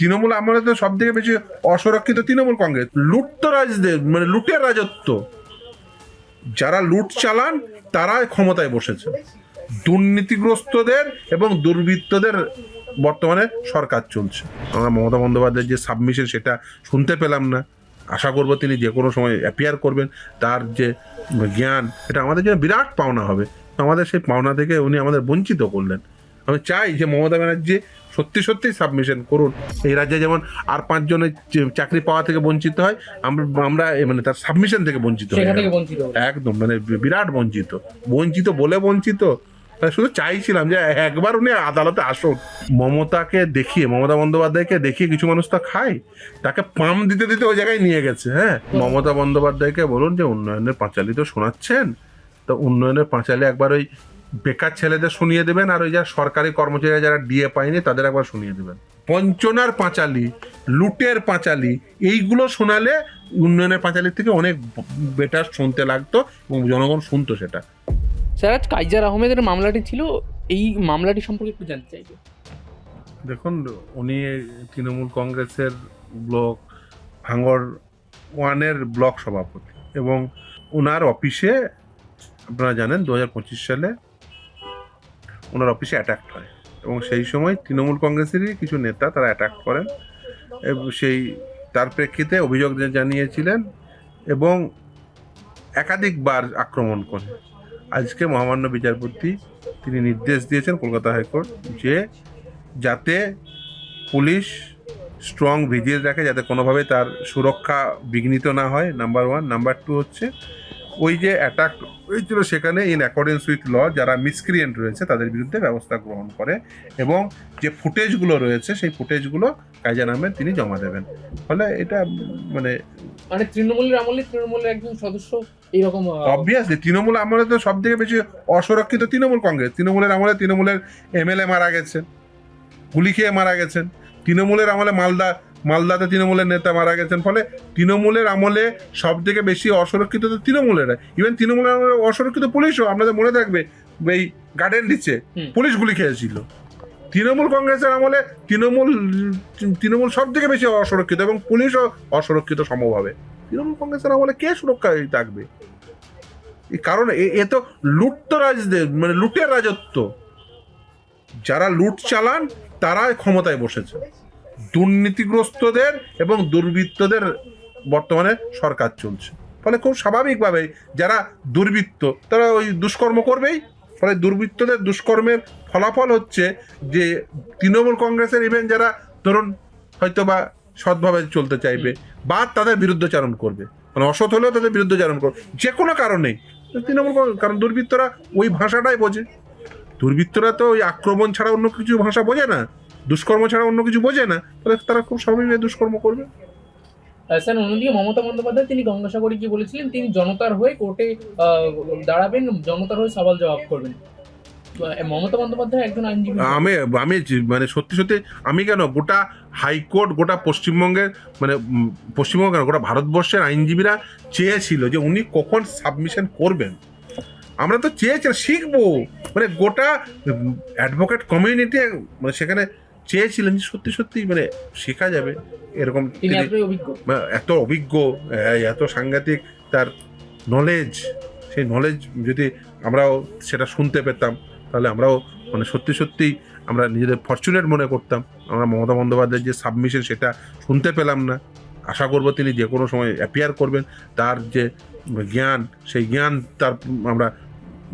তৃণমূল আমলে তো সব থেকে বেশি অসুরক্ষিত তৃণমূল কংগ্রেস। লুটতরাজদের মানে লুটের রাজত্ব, যারা লুট চালান তারা ক্ষমতায় বসেছে। দুর্নীতিগ্রস্তদের এবং দুর্বৃত্তদের বর্তমানে সরকার চলছে। আমরা মমতা বন্দ্যোপাধ্যায়ের যে সাবমিশন সেটা শুনতে পেলাম না। আশা করব তিনি যে কোনো সময় অ্যাপিয়ার করবেন। তার যে জ্ঞান, এটা আমাদের জন্য বিরাট পাওনা হবে। আমাদের সেই পাওনা থেকে উনি আমাদের বঞ্চিত করলেন। আমি চাই যে মমতা ব্যানার্জি সত্যি সত্যিই সাবমিশন করুন। এই রাজ্যে যেমন আর 5 জনের চাকরি পাওয়া থেকে বঞ্চিত হয়, আমরা মানে তার সাবমিশন থেকে বঞ্চিত হই একদম, মানে বিরাট বঞ্চিত বলে বঞ্চিত। শুধু চাইছিলাম যে একবার উনি আদালতে আসুন। মমতা বন্দ্যোপাধ্যায়কে দেখিয়ে কিছু মানুষ তো খায়, তাকে পাম দিতে দিতে ওই জায়গায় নিয়ে গেছে। হ্যাঁ, মমতা বন্দ্যোপাধ্যায়কে বলুন যে উন্নয়নের পাঁচালী তো শোনাচ্ছেন, তো উন্নয়নের পাঁচালী একবার ওই বেকার ছেলেদের শুনিয়ে দেবেন, আর ওই যারা সরকারি কর্মচারী যারা ডিএ পায়নি তাদের একবার শুনিয়ে দেবেন। বঞ্চনার পাঁচালী, লুটের পাঁচালী, এইগুলো শোনালে উন্নয়নের পাঁচালীর থেকে অনেক বেটার শুনতে লাগতো এবং জনগণ শুনতো সেটা। স্যার, আজ কাইজার আহমেদের মামলাটি ছিল, এই মামলাটি সম্পর্কে একটু জানতে চাইব। দেখুন, উনি তৃণমূল কংগ্রেসের ব্লক ভাঙড় 1-এর ব্লক সভাপতি এবং ওনার অফিসে আপনারা জানেন 2025 সালে ওনার অফিসে অ্যাটাক হয় এবং সেই সময় তৃণমূল কংগ্রেসেরই কিছু নেতা তারা অ্যাটাক করেন এবং তার প্রেক্ষিতে অভিযোগ জানিয়েছিলেন এবং একাধিকবার আক্রমণ করে। আজকে মহামান্য বিচারপতি তিনি নির্দেশ দিয়েছেন কলকাতা হাইকোর্ট যে যাতে পুলিশ স্ট্রং ভিজিয়ে রাখে, যাতে কোনোভাবে তার সুরক্ষা বিঘ্নিত না হয়, নাম্বার 1। নাম্বার 2 হচ্ছে ওই যে অ্যাটাক হয়েছিল সেখানে ইন অ্যাকর্ডেন্স উইথ ল যারা মিসক্রিয়েন্ট রয়েছে তাদের বিরুদ্ধে ব্যবস্থা গ্রহণ করে এবং যে ফুটেজগুলো রয়েছে সেই ফুটেজগুলো কাইজার আহমেদ তিনি জমা দেবেন। ফলে এটা মানে তৃণমূলের আমলে তৃণমূলের একজন সদস্য এইরকম অবভিয়াসলি তৃণমূল আমলে তো সব থেকে বেশি অসুরক্ষিত তৃণমূল কংগ্রেস। তৃণমূলের আমলে তৃণমূলের এমএলএ মারা গেছেন, গুলি খেয়ে মারা গেছেন। তৃণমূলের আমলে মালদাতে তৃণমূলের নেতা মারা গেছেন। ফলে তৃণমূলের আমলে সব থেকে বেশি অসুরক্ষিত তো তৃণমূলের। ইভেন তৃণমূলের আমলে অসুরক্ষিত পুলিশও, আপনাদের মনে থাকবে এই গার্ডেন রিচে পুলিশ গুলি খেয়েছিল। তৃণমূল কংগ্রেসের আমলে তৃণমূল সব থেকে বেশি অসুরক্ষিত এবং পুলিশও অসুরক্ষিত সমভাবে। তৃণমূল কংগ্রেসের আমলে কে সুরক্ষা থাকবে? কারণ এ তো লুটতরাজদের মানে লুটের রাজত্ব, যারা লুট চালান তারা ক্ষমতায় বসেছে। দুর্নীতিগ্রস্তদের এবং দুর্বৃত্তদের বর্তমানে সরকার চলছে। ফলে খুব স্বাভাবিকভাবে যারা দুর্বৃত্ত তারা ওই দুষ্কর্ম করবেই। ফলে দুর্বৃত্তদের দুষ্কর্মের ফলাফল হচ্ছে যে তৃণমূল কংগ্রেসের ইভেন যারা ধরুন হয়তো বা সৎভাবে চলতে চাইবে বা তাদের বিরুদ্ধচারণ করবে, মানে অসৎ হলেও তাদের বিরুদ্ধচারণ করবে যে কোনো কারণেই তৃণমূল, কারণ দুর্বৃত্তরা ওই ভাষাটাই বোঝে। দুর্বৃত্তরা তো ওই আক্রমণ ছাড়া অন্য কিছু ভাষা বোঝে না, দুষ্কর্ম ছাড়া অন্য কিছু বোঝে না। তাহলে তারা খুব স্বাভাবিকভাবে দুষ্কর্ম করবে। স্যার, অন্যদিকে মমতা বন্দ্যোপাধ্যায় তিনি গঙ্গাসাগরে গিয়ে বলেছিলেন তিনি জনতার হয়ে কোর্টে দাঁড়াবেন, জনতার হয়ে সওয়াল জবাব করবেন। মমতা বন্দ্যোপাধ্যায় একজন আইনজীবী। আমি মানে সত্যি সত্যি আমি কেন গোটা হাইকোর্ট, গোটা পশ্চিমবঙ্গের মানে পশ্চিমবঙ্গ কেন গোটা ভারতবর্ষের আইনজীবীরা চেয়েছিল যে উনি কখন সাবমিশন করবেন। আমরা তো চেয়েছিলাম শিখবো, মানে গোটা অ্যাডভোকেট কমিউনিটি মানে সেখানে চেয়েছিলেন যে সত্যি সত্যি মানে শেখা যাবে এরকম। এত অভিজ্ঞ, এত সাংঘাতিক তার নলেজ, সেই নলেজ যদি আমরাও সেটা শুনতে পেতাম তাহলে আমরাও মানে সত্যি সত্যিই আমরা নিজেদের ফরচুনেট মনে করতাম। আমরা মমতা বন্দ্যোপাধ্যায়ের যে সাবমিশন সেটা শুনতে পেলাম না। আশা করব তিনি যে কোনো সময় অ্যাপিয়ার করবেন। তার যে জ্ঞান, সেই জ্ঞান তার আমরা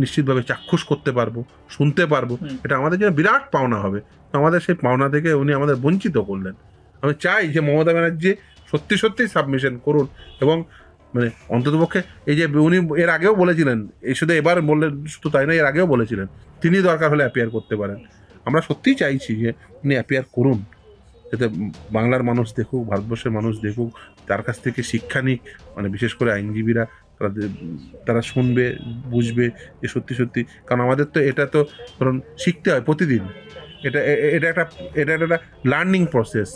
নিশ্চিতভাবে চাক্ষুষ করতে পারবো, শুনতে পারবো। এটা আমাদের জন্য বিরাট পাওনা হবে। আমাদের সেই পাওনা থেকে উনি আমাদের বঞ্চিত করলেন। আমি চাই যে মমতা ব্যানার্জি সত্যি সত্যিই সাবমিশন করুন এবং মানে অন্ততপক্ষে এই যে উনি এর আগেও বলেছিলেন, এই শুধু এবার বললেন শুধু তাই নয়, এর আগেও বলেছিলেন তিনি দরকার হলে অ্যাপিয়ার করতে পারেন। আমরা সত্যিই চাইছি যে উনি অ্যাপিয়ার করুন, যাতে বাংলার মানুষ দেখুক, ভারতবর্ষের মানুষ দেখুক, তার কাছ থেকে শিক্ষা নিক। মানে বিশেষ করে আইনজীবীরা তারা শুনবে, বুঝবে যে সত্যি সত্যি, কারণ আমাদের তো এটা তো ধরুন শিখতে হয় প্রতিদিন। এটা একটা learning process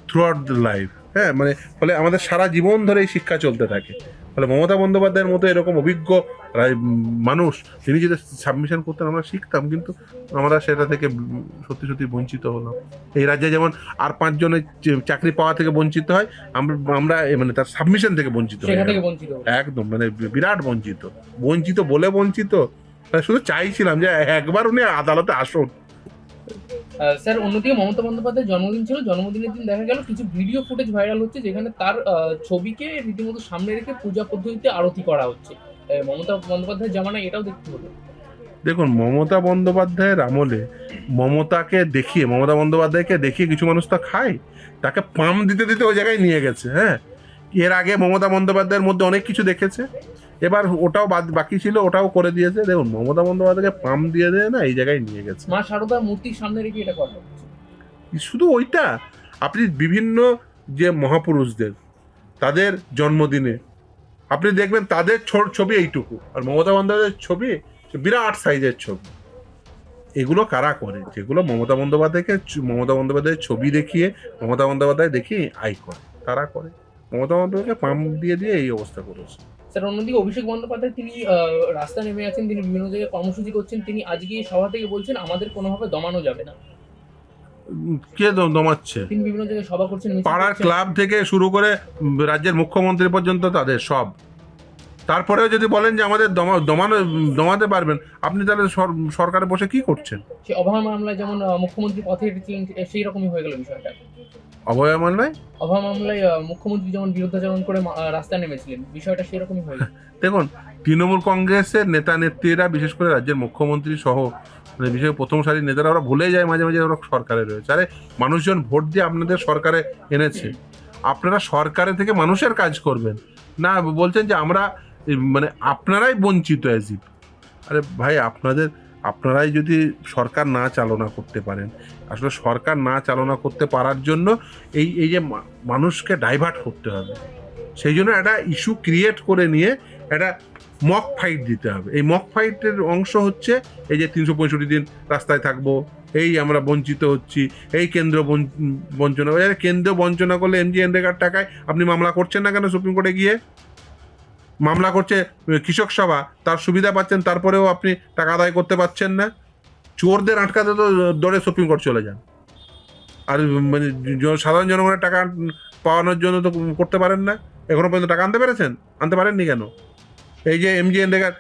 through out the life. হ্যাঁ, মানে ফলে আমাদের সারা জীবন ধরে এই শিক্ষা চলতে থাকে। তাহলে মমতা বন্দ্যোপাধ্যায়ের মতো এরকম অভিজ্ঞ মানুষ তিনি যদি সাবমিশন করতেন আমরা শিখতাম, কিন্তু আমরা সেটা থেকে সত্যি সত্যি বঞ্চিত হলাম। এই রাজ্যে যেমন আর 5 জনের চাকরি পাওয়া থেকে বঞ্চিত হয়, আমরা মানে তার সাবমিশন থেকে বঞ্চিত হই। সেখান থেকে বঞ্চিত হবো। একদম মানে বিরাট বঞ্চিত, বঞ্চিত বলে বঞ্চিত। মানে শুধু চাইছিলাম যে একবার উনি আদালতে আসুন। স্যার, অন্যদিকে মমতা বন্দ্যোপাধ্যায়ের জন্মদিন ছিল, জন্মদিনের দিন দেখা গেল কিছু ভিডিও ফুটেজ ভাইরাল হচ্ছে যেখানে তার ছবিকে রীতিমতো সামনে রেখে পূজা পদ্ধতিতে আরতি করা হচ্ছে। মমতা বন্দ্যোপাধ্যায়ের জামানায় এটাও দেখতে হলো। দেখুন, মমতা বন্দ্যোপাধ্যায়ের আমলে মমতা বন্দ্যোপাধ্যায়কে দেখিয়ে কিছু মানুষ তো খায়, তাকে পাম দিতে দিতে ওই জায়গায় নিয়ে গেছে। হ্যাঁ, এর আগে মমতা বন্দ্যোপাধ্যায়ের মধ্যে অনেক কিছু দেখেছে, এবার ওটাও বাকি ছিল, ওটাও করে দিয়েছে। দেখুন, মমতা বন্দ্যোপাধ্যায়কে পাম দিয়ে দেয় না, এই জায়গায় নিয়ে গেছে। মা শারদা মূর্তির সামনে রেখে এটা করা হচ্ছে। শুধু ওইটা, আপনি বিভিন্ন যে মহাপুরুষদের তাদের জন্মদিনে আপনি দেখবেন তাদের ছবি এইটুকু, আর মমতা বন্দ্যোপাধ্যায়ের ছবি বিরাট সাইজের ছবি। এগুলো কারা করে? যেগুলো মমতা বন্দ্যোপাধ্যায়ের ছবি দেখিয়ে, মমতা বন্দ্যোপাধ্যায় দেখিয়ে আয় করে, তারা করে। মমতা বন্দ্যোপাধ্যায়কে পাম্প দিয়ে দিয়ে এই অবস্থা করেছে। স্যার, অন্যদিকে অভিষেক বন্দ্যোপাধ্যায় তিনি রাস্তায় নেমে আছেন, তিনি বিভিন্ন জায়গায় কর্মসূচি করছেন। তিনি আজকে এই সভা থেকে বলছেন আমাদের কোনোভাবে দমানো যাবে না। কে দমাচ্ছে? তিনি বিভিন্ন জায়গায় সভা করছেন, মিছিল পাড়ার করছেন। ক্লাব থেকে শুরু করে রাজ্যের মুখ্যমন্ত্রী পর্যন্ত তাদের সব। তারপরেও যদি বলেন যে আমাদের দমাতে পারবেন, আপনি তাহলে সরকারে বসে কি করছেন? সে অভয় মামলায় যেমন মুখ্যমন্ত্রী পথে হেঁটেছিলেন, সেই রকমই হয়ে গেল বিষয়টা। অভয় মামলায় অভয় মামলায় মুখ্যমন্ত্রী যেমন বিরুদ্ধাচরণ করে রাস্তায় নেমেছিলেন, বিষয়টা সেরকমই হয়ে গেল। দেখুন, তৃণমূল কংগ্রেসের নেতা নেত্রীরা, বিশেষ করে রাজ্যের মুখ্যমন্ত্রী সহ মানে বিশেষ প্রথম সারির নেতারা, ওরা ভুলে যায় মাঝে মাঝে ওরা সরকারে রয়েছে। আরে, মানুষজন ভোট দিয়ে আপনাদের সরকারে এনেছে, আপনারা সরকারে থেকে মানুষের কাজ করবেন না। বলছেন যে আমরা মানে আপনারাই বঞ্চিত অ্যাজিব। আরে ভাই, আপনারাই যদি সরকার না চালনা করতে পারেন, আসলে সরকার না চালনা করতে পারার জন্য এই যে মানুষকে ডাইভার্ট করতে হবে, সেই জন্য একটা ইস্যু ক্রিয়েট করে নিয়ে একটা মক ফাইট দিতে হবে। এই মক ফাইটের অংশ হচ্ছে এই যে 365 দিন রাস্তায় থাকবো, এই আমরা বঞ্চিত হচ্ছি, এই কেন্দ্র বঞ্চনা। কেন্দ্র বঞ্চনা করলে MGNরেগার টাকায় আপনি মামলা করছেন না কেন? সুপ্রিম কোর্টে গিয়ে মামলা করছে কৃষক সভা, তার সুবিধা পাচ্ছেন, তারপরেও আপনি টাকা আদায় করতে পারছেন না। চোরদের আটকাতে তো দৌড়ে সুপ্রিম কোর্ট চলে যান, আর মানে সাধারণ জনগণের টাকা পাওয়ানোর জন্য তো করতে পারেন না। এখনো পর্যন্ত টাকা আনতে পেরেছেন? আনতে পারেননি কেন? এই যে MGNরেগার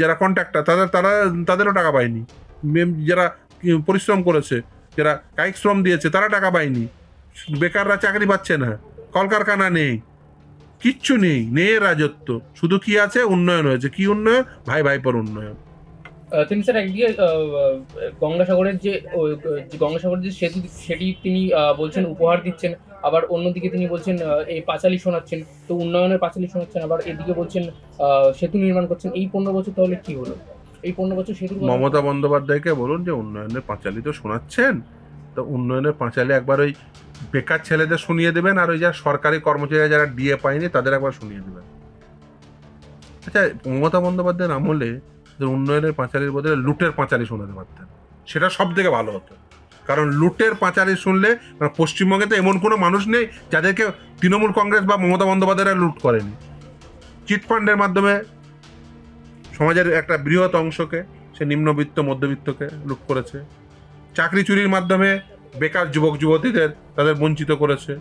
যারা কন্ট্রাক্টর, তাদেরও টাকা পায়নি। যারা পরিশ্রম করেছে, যারা কায়িক শ্রম দিয়েছে, তারা টাকা পায়নি। বেকাররা চাকরি পাচ্ছে না, কলকারখানা নেই, কিচ্ছু নেই, রাজত্ব। শুধু কি আছে? উন্নয়ন হয়েছে। কি উন্নয়ন? ভাইপোর উন্নয়ন। তিনি স্যার একদিকে গঙ্গাসাগরের যে সেতু, সেটি তিনি বলছেন উপহার দিচ্ছেন, আবার অন্যদিকে তিনি বলছেন এই পাঁচালী শোনাচ্ছেন, তো উন্নয়নের পাঁচালী শোনাচ্ছেন, আবার এদিকে বলছেন সেতু নির্মাণ করছেন। এই 15 বছর তাহলে কি হলো? এই 15 বছর সেতু মমতা বন্দ্যোপাধ্যায়কে বলুন যে উন্নয়নের পাঁচালী তো শোনাচ্ছেন, তো উন্নয়নের পাঁচালী একবার ওই বেকার ছেলেদের শুনিয়ে দেবেন, আর ওই যারা সরকারি কর্মচারী যারা ডিএ পায়নি তাদের একবার শুনিয়ে দেবেন। আচ্ছা, মমতা বন্দ্যোপাধ্যায়ের আমলে উন্নয়নের পাঁচালীর বদলে লুটের পাঁচালী শোনাতে পারতেন, সেটা সব থেকে ভালো হতো। কারণ লুটের পাঁচালী শুনলে পশ্চিমবঙ্গে তো এমন কোনো মানুষ নেই যাদেরকে তৃণমূল কংগ্রেস বা মমতা বন্দ্যোপাধ্যায়রা লুট করেনি। চিটফান্ডের মাধ্যমে সমাজের একটা বৃহৎ অংশকে, সে নিম্নবিত্ত মধ্যবিত্তকে লুট করেছে। চাকরি চুরির মাধ্যমে বেকার যুবক যুবতীদের তাদের বঞ্চিত করেছে।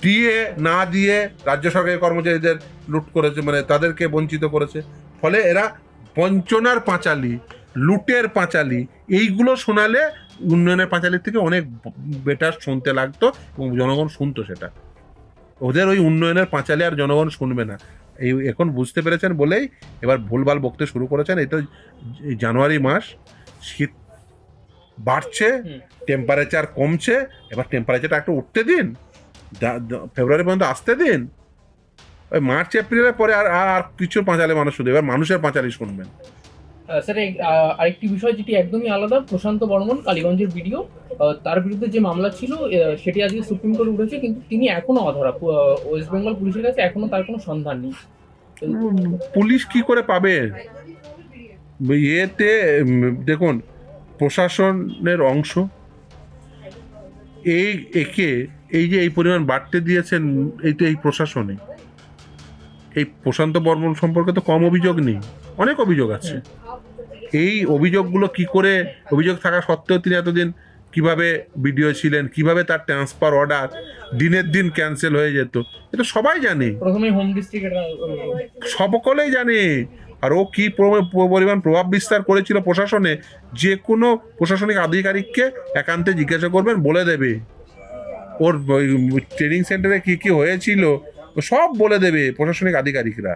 ডিএ না দিয়ে রাজ্য সরকারি কর্মচারীদের লুট করেছে, মানে তাদেরকে বঞ্চিত করেছে। ফলে এরা বঞ্চনার পাঁচালী, লুটের পাঁচালী, এইগুলো শোনালে উন্নয়নের পাঁচালীর থেকে অনেক বেটার শুনতে লাগতো এবং জনগণ শুনতো সেটা। ওদের ওই উন্নয়নের পাঁচালী আর জনগণ শুনবে না, এই এখন বুঝতে পেরেছেন বলেই এবার ভুলভাল বকতে শুরু করেছেন। এই তো জানুয়ারি মাস, শীত বাড়ছে, টেম্পারেচার কমছে, এবার টেম্পারেচারটা একটু উঠতে দিন, ফেব্রুয়ারি পর্যন্ত আসতে দিন। ওই মার্চ এপ্রিলের পরে আর কিছু পাঁচালী মানুষ শুধু এবার মানুষের পাঁচালী শুনবেন। স্যার, আরেকটি বিষয় যেটি একদমই আলাদা, প্রশান্ত বর্মন কালীগঞ্জের ভিডিও, তার বিরুদ্ধে যে মামলা ছিল সেটি আজকে সুপ্রিম কোর্টে উঠেছে, কিন্তু তিনি এখনো অধরা। ওয়েস্ট বেঙ্গল পুলিশের কাছে এখনো তার কোনো সন্ধান নেই। পুলিশ কি করে পাবে? এতে দেখুন, প্রশাসনের অংশ এই যে এই পরিমাণ বাড়তে দিয়েছেন, এই তো এই প্রশাসনে এই প্রশান্ত বর্মন সম্পর্কে তো কম অভিযোগ নেই, অনেক অভিযোগ আছে। এই অভিযোগগুলো কি করে, অভিযোগ থাকা সত্ত্বেও তিনি এতদিন কিভাবে বিডিও ছিলেন, কিভাবে তার ট্রান্সফার অর্ডার দিনের দিন ক্যান্সেল হয়ে যেত, এটা সবাই জানে, প্রথমে হোম ডিস্ট্রিক্ট সকলেই জানে। আর ও কি পরিমাণ প্রভাব বিস্তার করেছিল প্রশাসনে, যে কোনো প্রশাসনিক আধিকারিককে একান্তে জিজ্ঞাসা করবেন, বলে দেবে। ওর ট্রেনিং সেন্টারে কি কি হয়েছিল সব বলে দেবে প্রশাসনিক আধিকারিকরা।